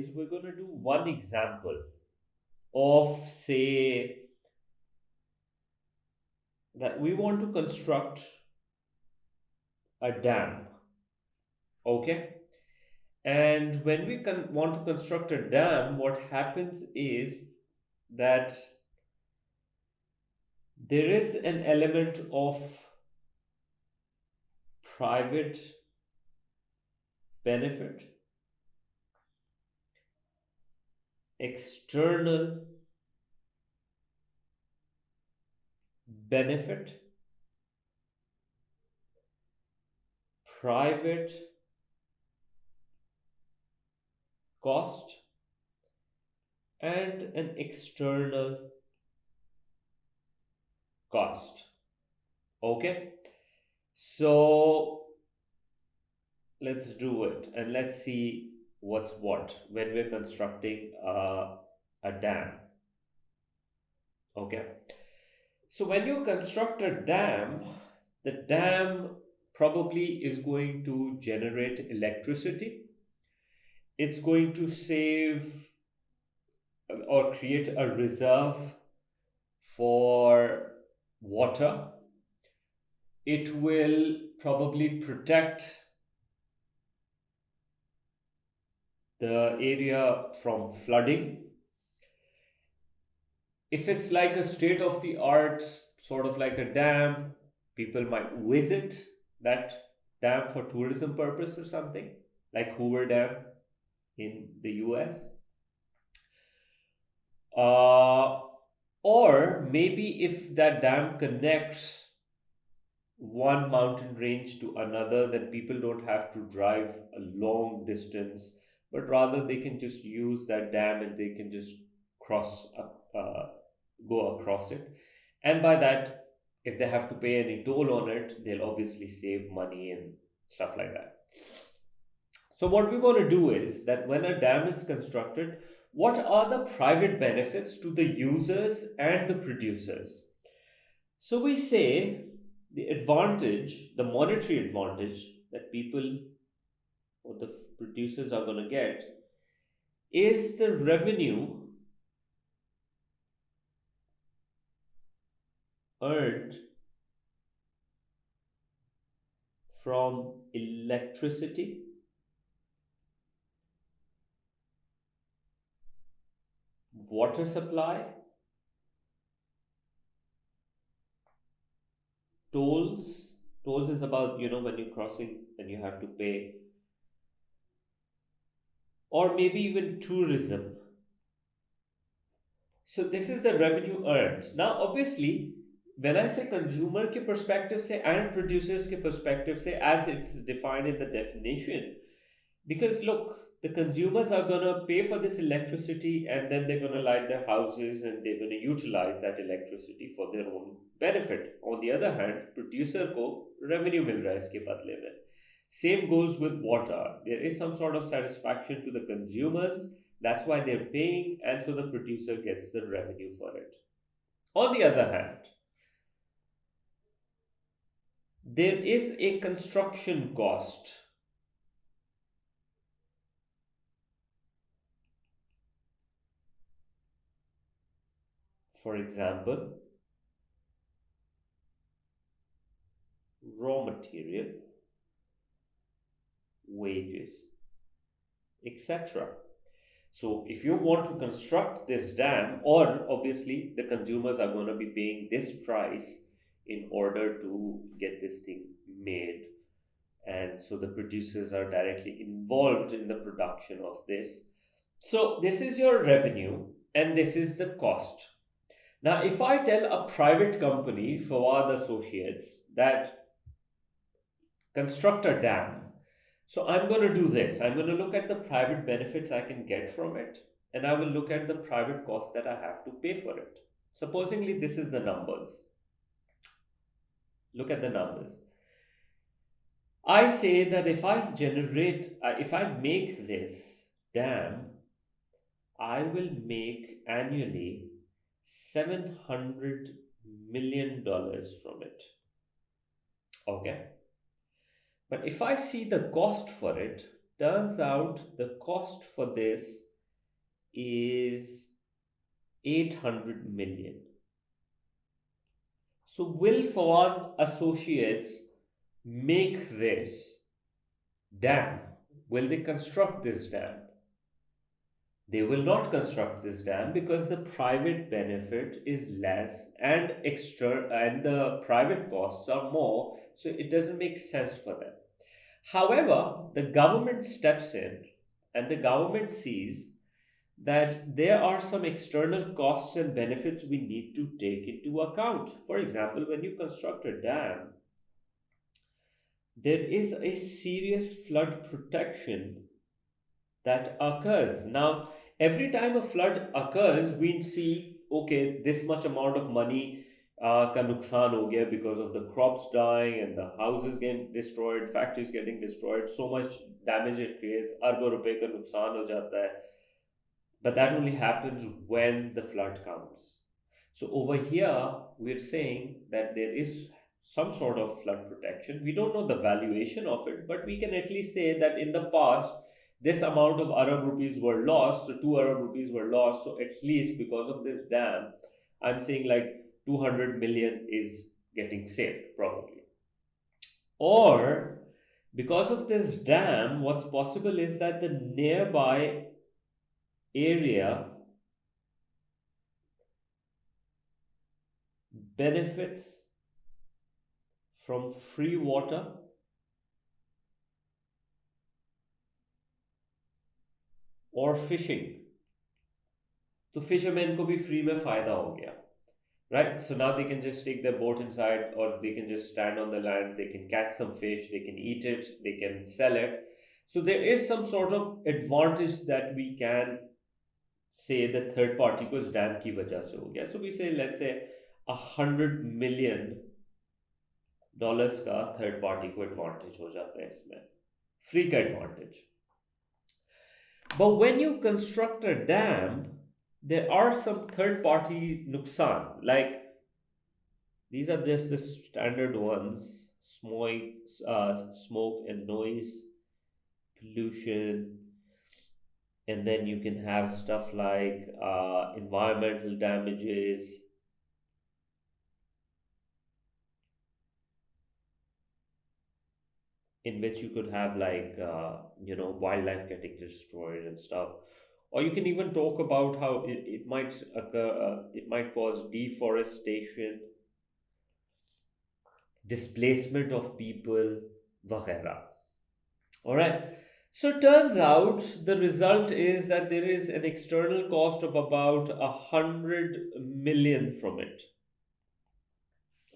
is we're going to do one example of, say, that we want to construct a dam. Okay. And when we want to construct a dam, what happens is that there is an element of private benefit, external benefit, private cost, and an external cost. Okay, so let's do it and let's see what's what when we're constructing a dam. Okay, so when you construct a dam, the dam probably is going to generate electricity. It's going to save or create a reserve for water. It will probably protect the area from flooding. If it's like a state of the art, sort of like a dam, people might visit that dam for tourism purpose or something, like Hoover Dam in the US. Uh, or maybe if that dam connects one mountain range to another, then people don't have to drive a long distance, but rather they can just use that dam and they can just cross, go across it. And by that, if they have to pay any toll on it, they'll obviously save money and stuff like that. So, what we want to do is that when a dam is constructed, what are the private benefits to the users and the producers? So, we say the advantage, the monetary advantage that people or the producers are going to get is the revenue earned from electricity, water supply, tolls. Tolls is about, when you're crossing and you have to pay, or maybe even tourism. So this is the revenue earned. Now, obviously, when I say consumer ke perspective se and producers ke perspective se, as it's defined in the definition, because look, the consumers are gonna pay for this electricity and then they're gonna light their houses and they're gonna utilize that electricity for their own benefit. On the other hand, producer ko revenue mil raha hai iske badle mein. Same goes with water. There is some sort of satisfaction to the consumers. That's why they're paying, and so the producer gets the revenue for it. On the other hand, there is a construction cost. For example, raw material, wages, etc. So, if you want to construct this dam, or obviously the consumers are going to be paying this price in order to get this thing made, and so the producers are directly involved in the production of this. So, this is your revenue, and this is the cost. Now, if I tell a private company, Fawad Associates, that construct a dam, so I'm going to do this. I'm going to look at the private benefits I can get from it, and I will look at the private cost that I have to pay for it. Supposingly, this is the numbers. Look at the numbers. I say that if I make this dam, I will make annually $700 million from it. Okay. But if I see the cost for it, turns out the cost for this is 800 million. So will Fawad Associates make this dam? Will they construct this dam? They will not construct this dam because the private benefit is less and extra and the private costs are more, so it doesn't make sense for them. However, the government steps in and the government sees that there are some external costs and benefits we need to take into account. For example, when you construct a dam, there is a serious flood protection that occurs. Now, every time a flood occurs, we see, okay, this much amount of money का नुकसान हो गया because of the crops dying and the houses getting destroyed, factories getting destroyed, so much damage it creates, अरबों रुपए का नुकसान हो जाता है. But that only happens when the flood comes. So over here, we're saying that there is some sort of flood protection. We don't know the valuation of it, but we can at least say that in the past, this amount of Arab rupees were lost, so 2 Arab rupees were lost. So at least because of this dam, I'm saying like 200 million is getting saved, probably. Or because of this dam, what's possible is that the nearby area benefits from free water or fishing. तो fishermen को भी free में फायदा हो गया, right? So now they can just take their boat inside, or they can just stand on the land, they can catch some fish, they can eat it, they can sell it. So there is some sort of advantage that we can say the third party को इस dam की वजह से हो गया. So we say, let's say $100 million का third party को advantage हो जाता है इसमें, फ्री का advantage. But when you construct a dam, there are some third party nuksan, like these are just the standard ones: smoke and noise pollution, and then you can have stuff like environmental damages, in which you could have like wildlife getting destroyed and stuff. Or you can even talk about how it might occur, it might cause deforestation, displacement of people, वगैरह. All right. So turns out the result is that there is an external cost of about 100 million from it.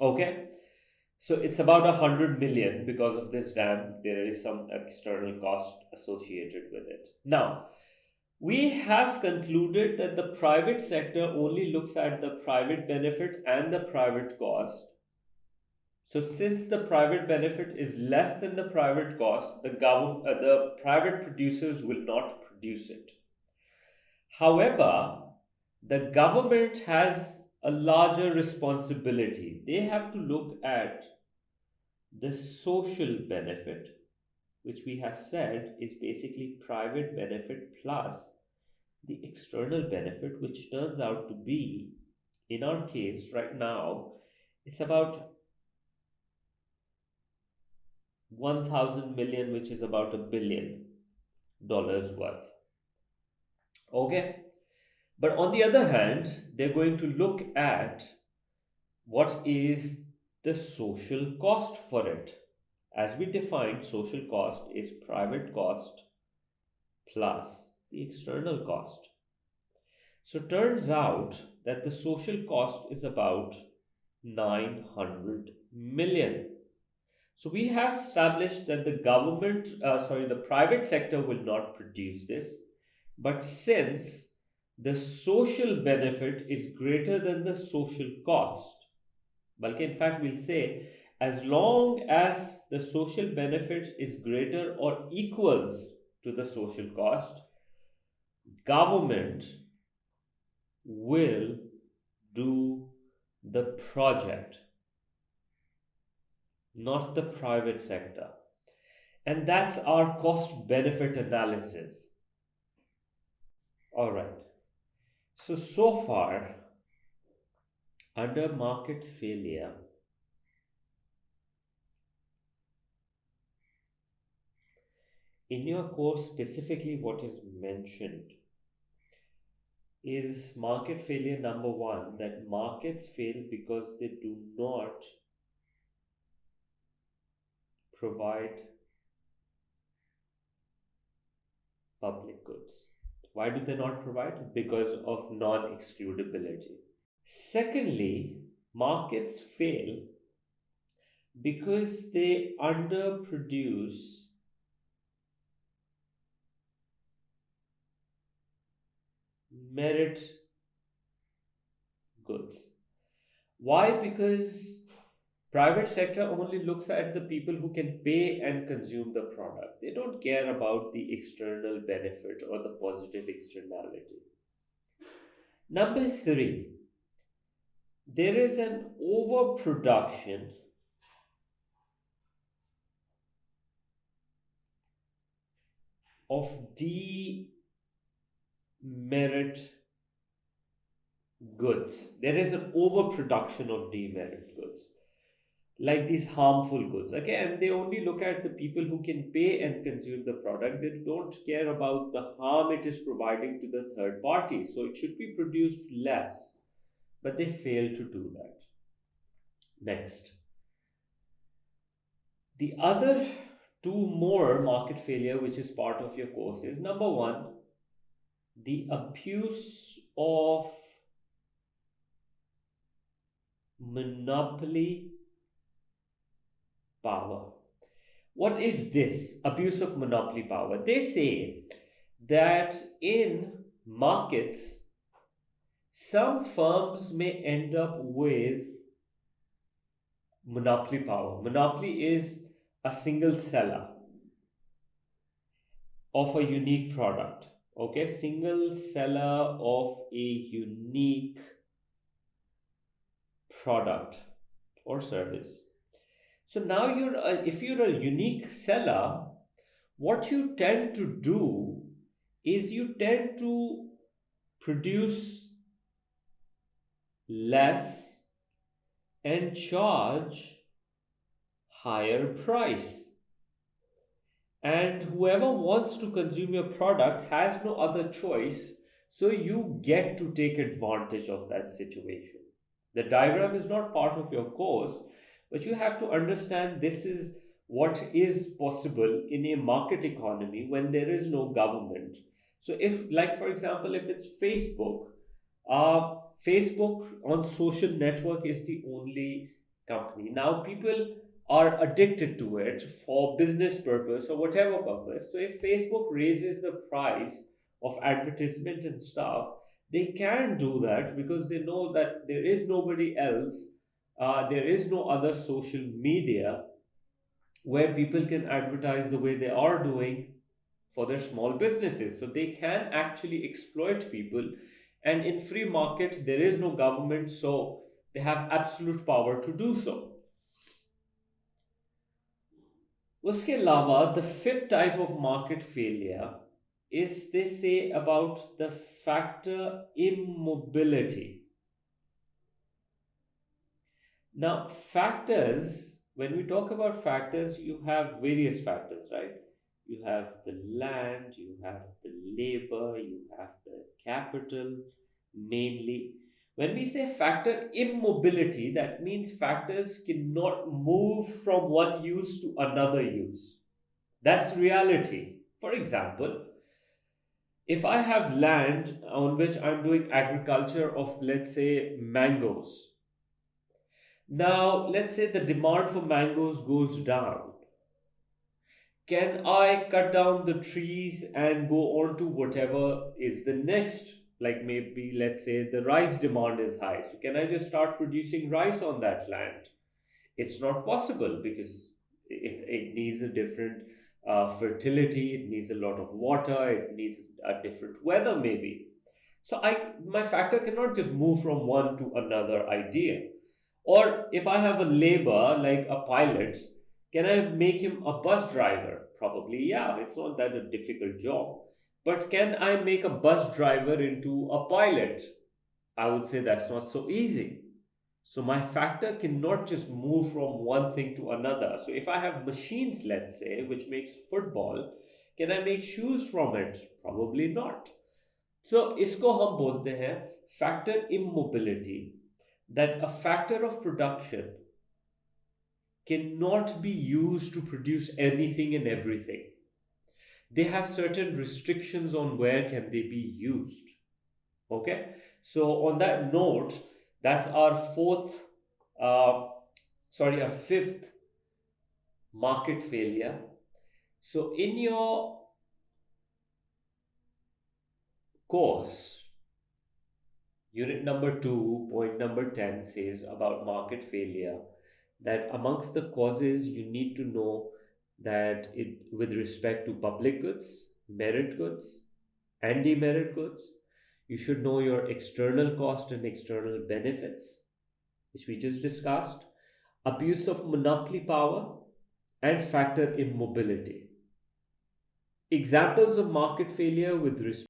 Okay. So it's about 100 million because of this dam. There is some external cost associated with it. Now, we have concluded that the private sector only looks at the private benefit and the private cost. So since the private benefit is less than the private cost, the private producers will not produce it. However, the government has a larger responsibility. They have to look at the social benefit, which we have said is basically private benefit plus the external benefit, which turns out to be, in our case right now, it's about 1,000 million, which is about $1 billion worth. Okay. But on the other hand, they're going to look at what is the social cost for it. As we defined, social cost is private cost plus the external cost. So turns out that the social cost is about 900 million. So we have established that the private sector will not produce this, but since the social benefit is greater than the social cost, Balki in fact we'll say, as long as the social benefit is greater or equals to the social cost, government will do the project, not the private sector. And that's our cost benefit analysis. All right. So far, under market failure, in your course, specifically what is mentioned is market failure number one, that markets fail because they do not provide public goods. Why do they not provide? Because of non excludability. Secondly, markets fail because they underproduce merit goods. Why? Because private sector only looks at the people who can pay and consume the product. They don't care about the external benefit or the positive externality. Number three, there is an overproduction of demerit goods. There is an overproduction of demerit goods, like these harmful goods. Again, they only look at the people who can pay and consume the product. They don't care about the harm it is providing to the third party. So it should be produced less, but they fail to do that. Next, the other two more market failure, which is part of your course, is number one, the abuse of monopoly power. What is this abuse of monopoly power? They say that in markets, some firms may end up with monopoly power. Monopoly is a single seller of a unique product. Okay, single seller of a unique product or service. So now if you're a unique seller, what you tend to do is you tend to produce less and charge higher price. And whoever wants to consume your product has no other choice, so you get to take advantage of that situation. The diagram is not part of your course, but you have to understand this is what is possible in a market economy when there is no government. So, if, like, for example, if it's Facebook, Facebook on social network is the only company. Now, people are addicted to it for business purpose or whatever purpose. So if Facebook raises the price of advertisement and stuff, they can do that because they know that there is nobody else, there is no other social media where people can advertise the way they are doing for their small businesses. So they can actually exploit people. And in free market, there is no government, so they have absolute power to do so. उसके अलावा the fifth type of market failure is, they say, about the factor immobility. Now, factors, when we talk about factors, you have various factors, right? You have the land, you have the labor, you have the capital, mainly. When we say factor immobility, that means factors cannot move from one use to another use. That's reality. For example, if I have land on which I'm doing agriculture of, let's say, mangoes. Now, let's say the demand for mangoes goes down. Can I cut down the trees and go on to whatever is the next? Like, maybe, let's say, the rice demand is high. So, can I just start producing rice on that land? It's not possible because it needs a different fertility, it needs a lot of water, it needs a different weather, maybe. So my factor cannot just move from one to another idea. Or if I have a labor like a pilot, can I make him a bus driver? Probably, yeah. It's not that a difficult job. But can I make a bus driver into a pilot? I would say that's not so easy. So my factor cannot just move from one thing to another. So if I have machines, let's say, which makes football, can I make shoes from it? Probably not. So इसको हम बोलते हैं factor immobility, that a factor of production cannot be used to produce anything and everything. They have certain restrictions on where can they be used. Okay, so on that note, that's our uh, our fifth market failure. So in your course, unit number 2, point number 10 says about market failure that amongst the causes you need to know that it with respect to public goods, merit goods, and demerit goods, you should know your external cost and external benefits, which we just discussed, abuse of monopoly power, and factor immobility. Examples of market failure with respect